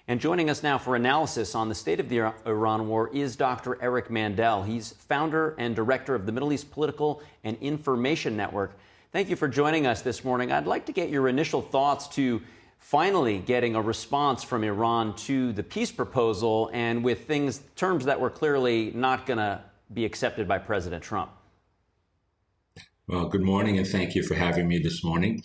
And joining us now for analysis on the state of the Iran war is Dr. Eric Mandel. He's founder and director of the Middle East Political and Information Network. Thank you for joining us this morning. I'd like to get your initial thoughts to finally getting a response from Iran to the peace proposal, and with terms that were clearly not going to be accepted by President Trump. Well, good morning, and thank you for having me this morning.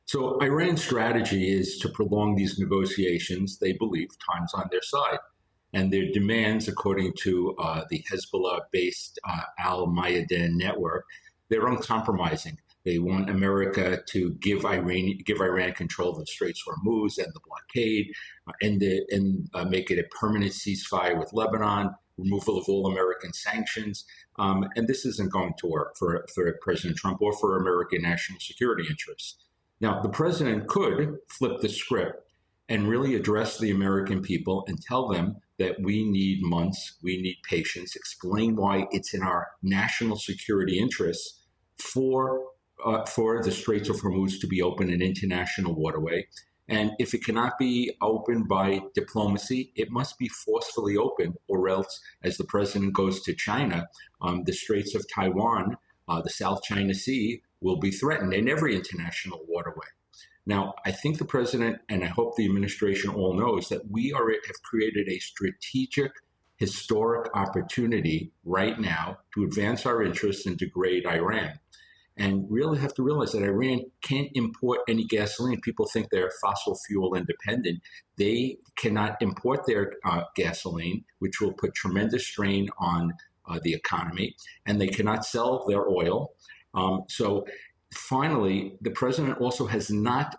So Iran's strategy is to prolong these negotiations. They believe time's on their side. And their demands, according to the Hezbollah-based Al-Mayadin network, they're uncompromising. They want America to give Iran control of the Straits of Hormuz and the blockade, and make it a permanent ceasefire with Lebanon, removal of all American sanctions. And this isn't going to work for President Trump or for American national security interests. Now, the president could flip the script and really address the American people and tell them that we need months, we need patience, explain why it's in our national security interests for the Straits of Hormuz to be open, an international waterway. And if it cannot be opened by diplomacy, it must be forcefully opened, or else, as the president goes to China, the Straits of Taiwan, the South China Sea, will be threatened in every international waterway. Now, I think the president, and I hope the administration all knows, that we have created a strategic, historic opportunity right now to advance our interests and degrade Iran. And really have to realize that Iran can't import any gasoline. People think they're fossil fuel independent. They cannot import their gasoline, which will put tremendous strain on the economy, and they cannot sell their oil. So finally, the president also has not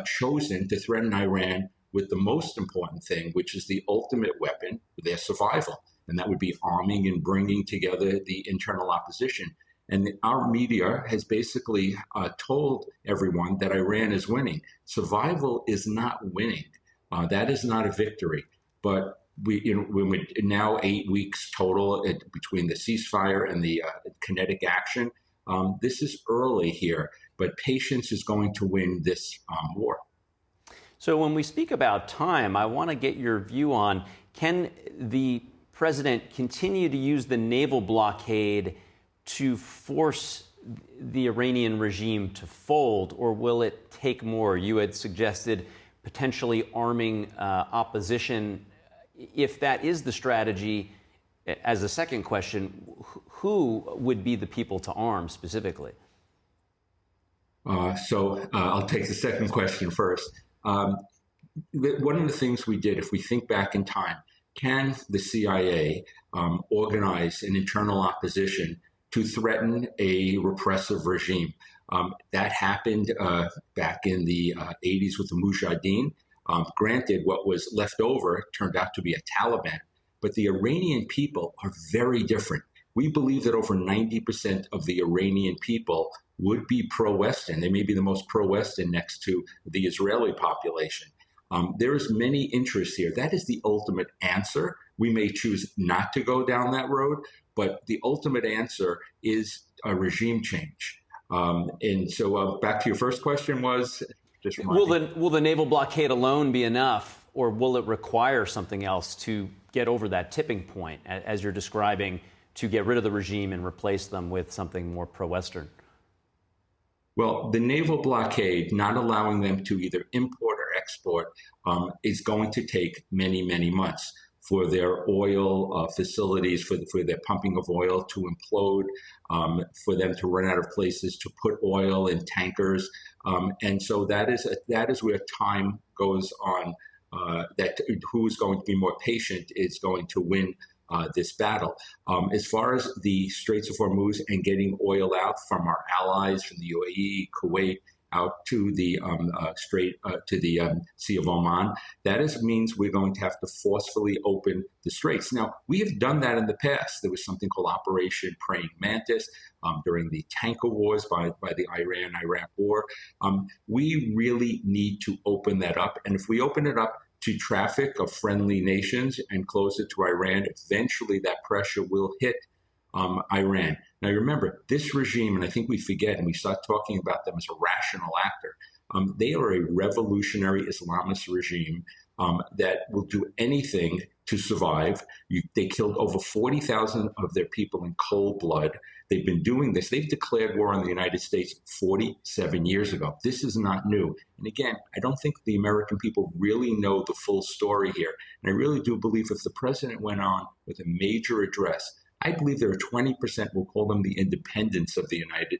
chosen to threaten Iran with the most important thing, which is the ultimate weapon, their survival. And that would be arming and bringing together the internal opposition. And our media has basically told everyone that Iran is winning. Survival is not winning. That is not a victory. But we're now 8 weeks total between the ceasefire and the kinetic action. This is early here, but patience is going to win this war. So when we speak about time, I want to get your view on, can the president continue to use the naval blockade to force the Iranian regime to fold, or will it take more? You had suggested potentially arming opposition. If that is the strategy, as a second question, who would be the people to arm specifically? So I'll take the second question first. One of the things we did, if we think back in time, can the CIA organize an internal opposition to threaten a repressive regime? That happened back in the 80s with the Mujahideen. Granted, what was left over turned out to be a Taliban. But the Iranian people are very different. We believe that over 90% of the Iranian people would be pro-Western. They may be the most pro-Western next to the Israeli population. There's many interests here. That is the ultimate answer. We may choose not to go down that road, but the ultimate answer is a regime change. And so back to your first question was, just remind me. Will the naval blockade alone be enough, or will it require something else to get over that tipping point, as you're describing, to get rid of the regime and replace them with something more pro-Western? Well, the naval blockade, not allowing them to either import or export, is going to take many, many months for their oil facilities, for their pumping of oil to implode, for them to run out of places to put oil in tankers. And so that is where time goes on. That who's going to be more patient is going to win this battle. As far as the Straits of Hormuz and getting oil out from our allies, from the UAE, Kuwait, out to the Sea of Oman, means we're going to have to forcefully open the straits. Now, we have done that in the past. There was something called Operation Praying Mantis during the tanker wars by the Iran-Iraq war. We really need to open that up. And if we open it up to traffic of friendly nations and close it to Iran, eventually that pressure will hit Iran. Now, remember, this regime, and I think we forget, and we start talking about them as a rational actor, they are a revolutionary Islamist regime. that will do anything to survive. They killed over 40,000 of their people in cold blood. They've been doing this. They've declared war on the United States 47 years ago. This is not new. And again, I don't think the American people really know the full story here. And I really do believe if the president went on with a major address, I believe there are 20%, we'll call them the independents of the United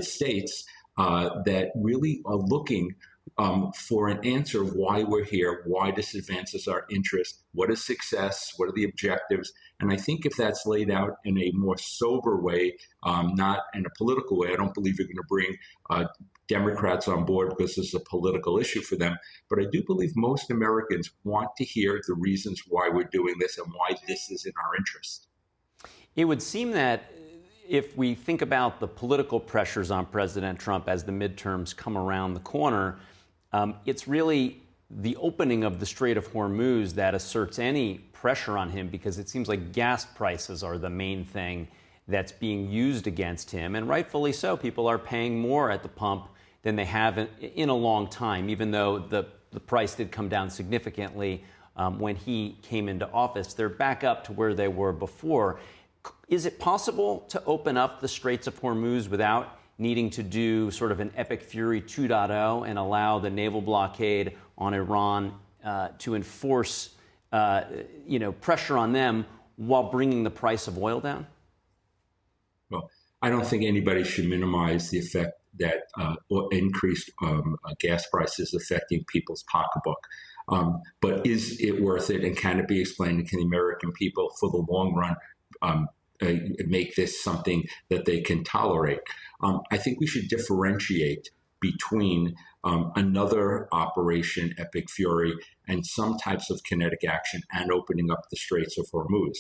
States, that really are looking for an answer of why we're here, why this advances our interest, what is success, what are the objectives. And I think if that's laid out in a more sober way, not in a political way, I don't believe you're going to bring Democrats on board because this is a political issue for them. But I do believe most Americans want to hear the reasons why we're doing this and why this is in our interest. It would seem that if we think about the political pressures on President Trump as the midterms come around the corner, it's really the opening of the Strait of Hormuz that asserts any pressure on him, because it seems like gas prices are the main thing that's being used against him. And rightfully so. People are paying more at the pump than they have in a long time, even though the price did come down significantly when he came into office. They're back up to where they were before. Is it possible to open up the Straits of Hormuz without needing to do sort of an Epic Fury 2.0 and allow the naval blockade on Iran to enforce pressure on them while bringing the price of oil down? Well, I don't think anybody should minimize the effect that increased gas prices affecting people's pocketbook. But is it worth it, and can it be explained, and can the American people for the long run make this something that they can tolerate? I think we should differentiate between another operation, Epic Fury, and some types of kinetic action and opening up the Straits of Hormuz.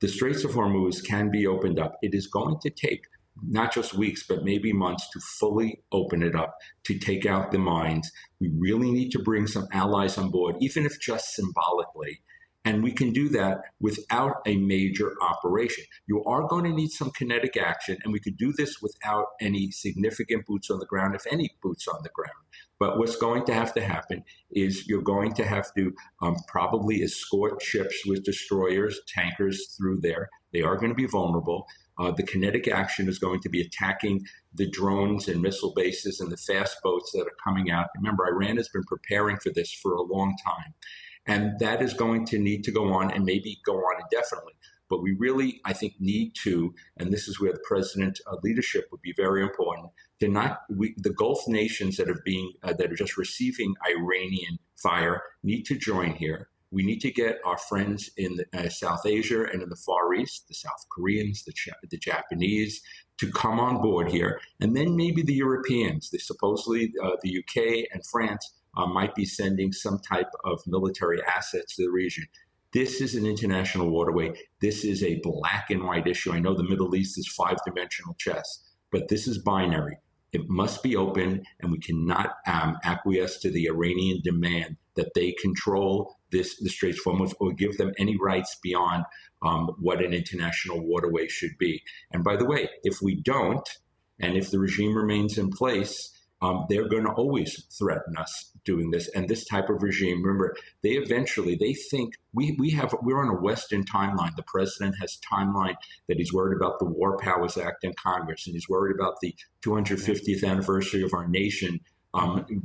The Straits of Hormuz can be opened up. It is going to take not just weeks, but maybe months to fully open it up, to take out the mines. We really need to bring some allies on board, even if just symbolically. And we can do that without a major operation. You are going to need some kinetic action, and we could do this without any significant boots on the ground, if any boots on the ground. But what's going to happen is you're going to have to probably escort ships with destroyers, tankers through there. They are going to be vulnerable. The kinetic action is going to be attacking the drones and missile bases and the fast boats that are coming out. Remember, Iran has been preparing for this for a long time. And that is going to need to go on, and maybe go on indefinitely. But we really, I think, need to, and this is where the president's leadership would be very important, the Gulf nations that are just receiving Iranian fire need to join here. We need to get our friends in South Asia and in the Far East, the South Koreans, the Japanese, to come on board here. And then maybe the Europeans, supposedly the UK and France, might be sending some type of military assets to the region. This is an international waterway. This is a black and white issue. I know the Middle East is five-dimensional chess, but this is binary. It must be open, and we cannot acquiesce to the Iranian demand that they control the Straits of Hormuz or give them any rights beyond what an international waterway should be. And by the way, if we don't, and if the regime remains in place, they're going to always threaten us doing this. And this type of regime, remember, they think we're on a Western timeline. The president has a timeline that he's worried about the War Powers Act in Congress, and he's worried about the 250th anniversary of our nation.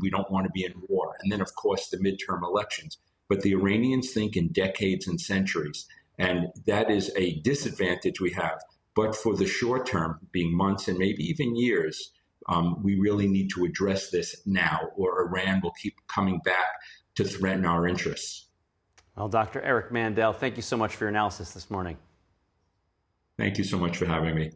We don't want to be in war. And then, of course, the midterm elections. But the Iranians think in decades and centuries. And that is a disadvantage we have. But for the short term, being months and maybe even years, we really need to address this now, or Iran will keep coming back to threaten our interests. Well, Dr. Eric Mandel, thank you so much for your analysis this morning. Thank you so much for having me.